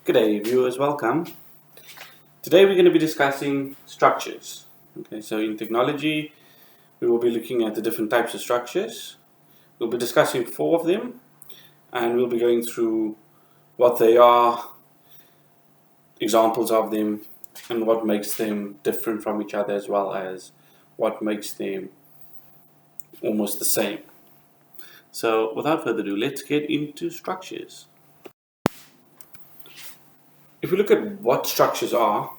Good day, viewers. Welcome. Today we're going to be discussing structures. Okay, so in technology, we will be looking at the different types of structures. We'll be discussing 4 of them, and we'll be going through what they are, examples of them, and what makes them different from each other, as well as what makes them almost the same. So without further ado, let's get into structures. If we look at what structures are,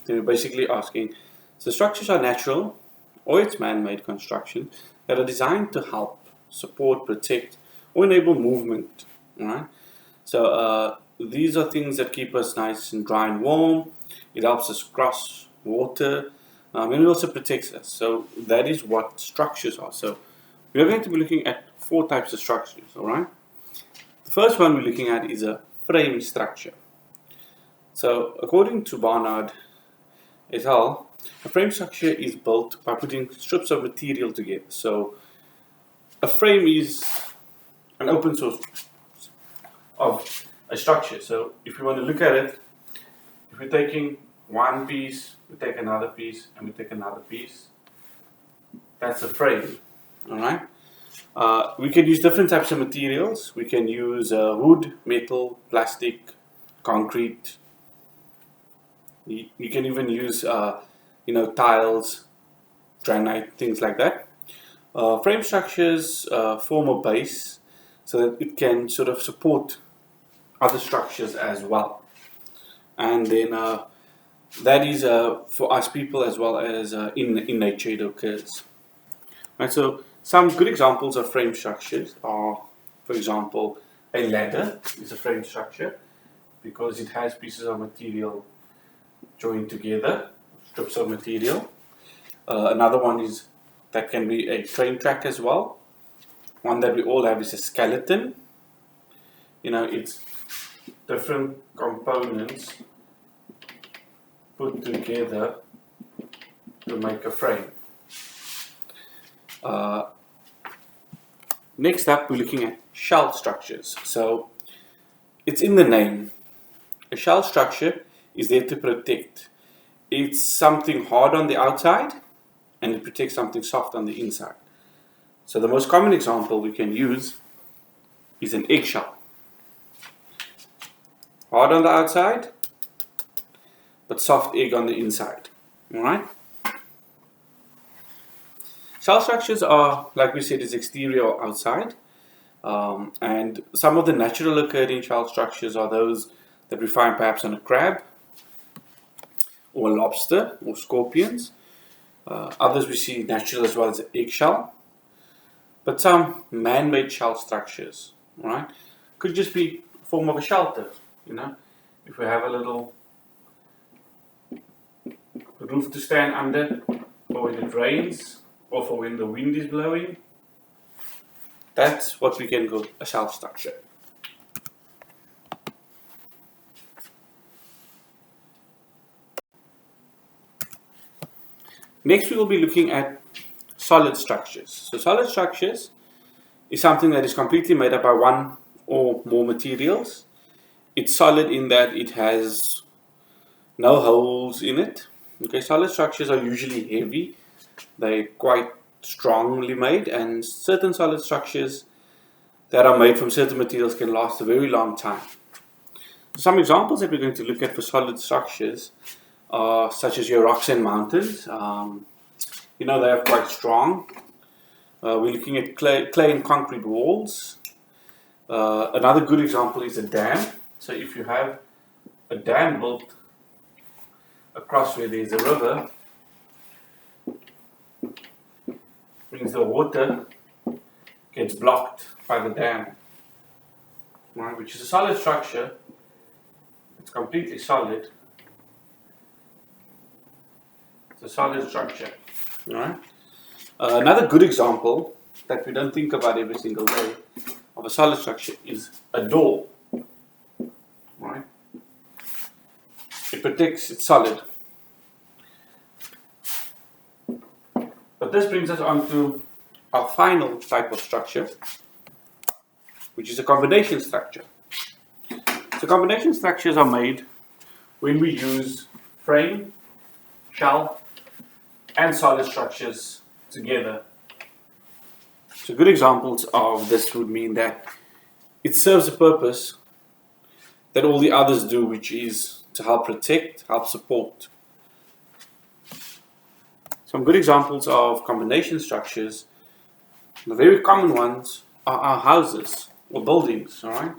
then we're basically asking, so structures are natural or it's man-made constructions that are designed to help, support, protect, or enable movement. Right? So these are things that keep us nice and dry and warm. It helps us cross water, and it also protects us. So that is what structures are. So we are going to be looking at 4 types of structures. All right. The first one we're looking at is a frame structure. So according to Barnard et al., a frame structure is built by putting strips of material together. So a frame is an open source of a structure. So if you want to look at it, if we're taking one piece, we take another piece, and we take another piece, that's a frame. All right. We can use different types of materials. We can use wood, metal, plastic, concrete. You can even use, tiles, granite, things like that. Frame structures form a base so that it can sort of support other structures as well. And then that is for us people as well as in nature it occurs. Right, so some good examples of frame structures are, for example, a ladder is a frame structure because it has pieces of material joined together, strips of material. Another one is that can be a train track as well. One that we all have is a skeleton. It's different components put together to make a frame. Next up, we're looking at shell structures. So it's in the name. A shell structure is there to protect. It's something hard on the outside and it protects something soft on the inside. So the most common example we can use is an eggshell. Hard on the outside, but soft egg on the inside. Alright? Shell structures are, like we said, is exterior or outside. And some of the natural occurring shell structures are those that we find perhaps on a crab, or a lobster, or scorpions. Others we see natural as well as an eggshell. But some man-made shell structures, right, could just be a form of a shelter. If we have a little roof to stand under, or when it rains, or for when the wind is blowing, that's what we can call a shell structure. Next, we will be looking at solid structures. So solid structures is something that is completely made up by one or more materials. It's solid in that it has no holes in it. Okay, solid structures are usually heavy. They're quite strongly made, and certain solid structures that are made from certain materials can last a very long time. Some examples that we're going to look at for solid structures such as your rocks and mountains. They are quite strong. We're looking at clay and concrete walls. Another good example is a dam. So if you have a dam built across where there's a river, means the water gets blocked by the dam, right, which is a solid structure. It's completely solid. It's a solid structure. All right. Another good example that we don't think about every single day of a solid structure is a door. Right. It protects. It's solid. But this brings us on to our final type of structure, which is a combination structure. So combination structures are made when we use frame, shell, and solid structures together. So good examples of this would mean that it serves a purpose that all the others do, which is to help protect, help support. Some good examples of combination structures, the very common ones are our houses or buildings, alright?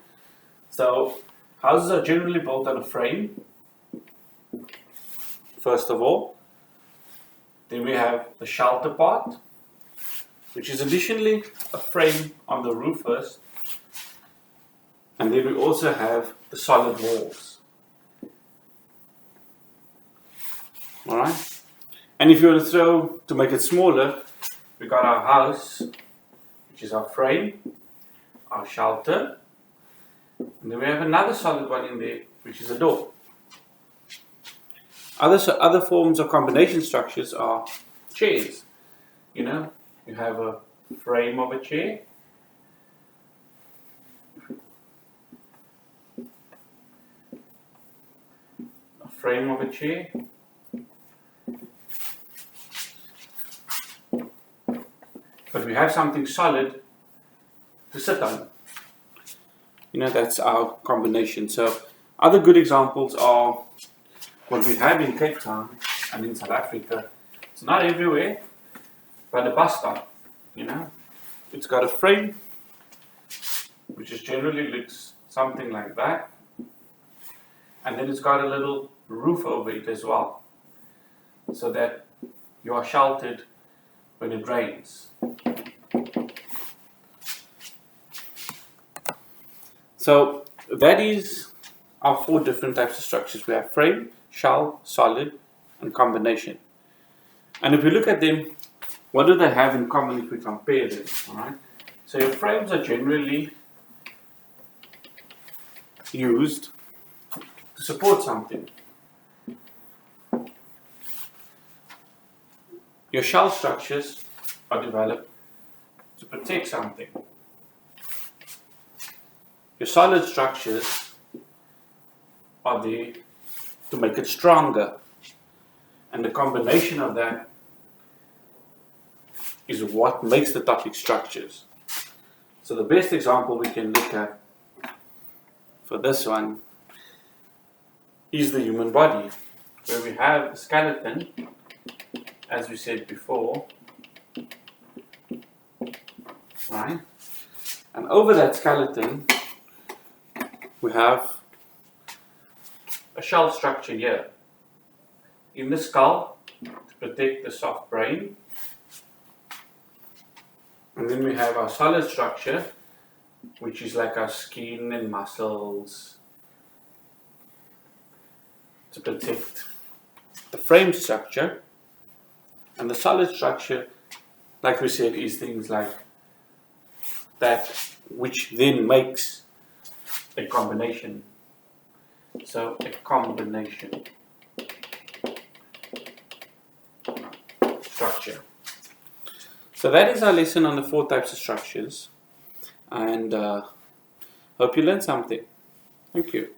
So houses are generally built on a frame, first of all. Then we have the shelter part, which is additionally a frame on the roof first. And then we also have the solid walls. Alright? And if you want to make it smaller, we got our house, which is our frame, our shelter, and then we have another solid one in there, which is a door. Other forms of combination structures are chairs. You know, you have a frame of a chair, frame of a chair, but we have something solid to sit on. You know, that's our combination. So other good examples are what we have in Cape Town and in South Africa. It's not everywhere, but a bus stop, you know. It's got a frame, which is generally looks something like that. And then it's got a little roof over it as well, so that you are sheltered when it rains. So that is our 4 different types of structures. We have frame, shell, solid, and combination. And if we look at them, what do they have in common if we compare them? Alright? So your frames are generally used to support something. Your shell structures are developed to protect something. Your solid structures are there to make it stronger. And the combination of that is what makes the topic structures. So the best example we can look at for this one is the human body, where we have a skeleton, as we said before, right? And over that skeleton, we have a shell structure here in the skull to protect the soft brain. And then we have our solid structure, which is like our skin and muscles, to protect the frame structure. And the solid structure, like we said, is things like that, which then makes a combination. So a combination structure. So that is our lesson on the 4 types of structures, and hope you learned something. Thank you.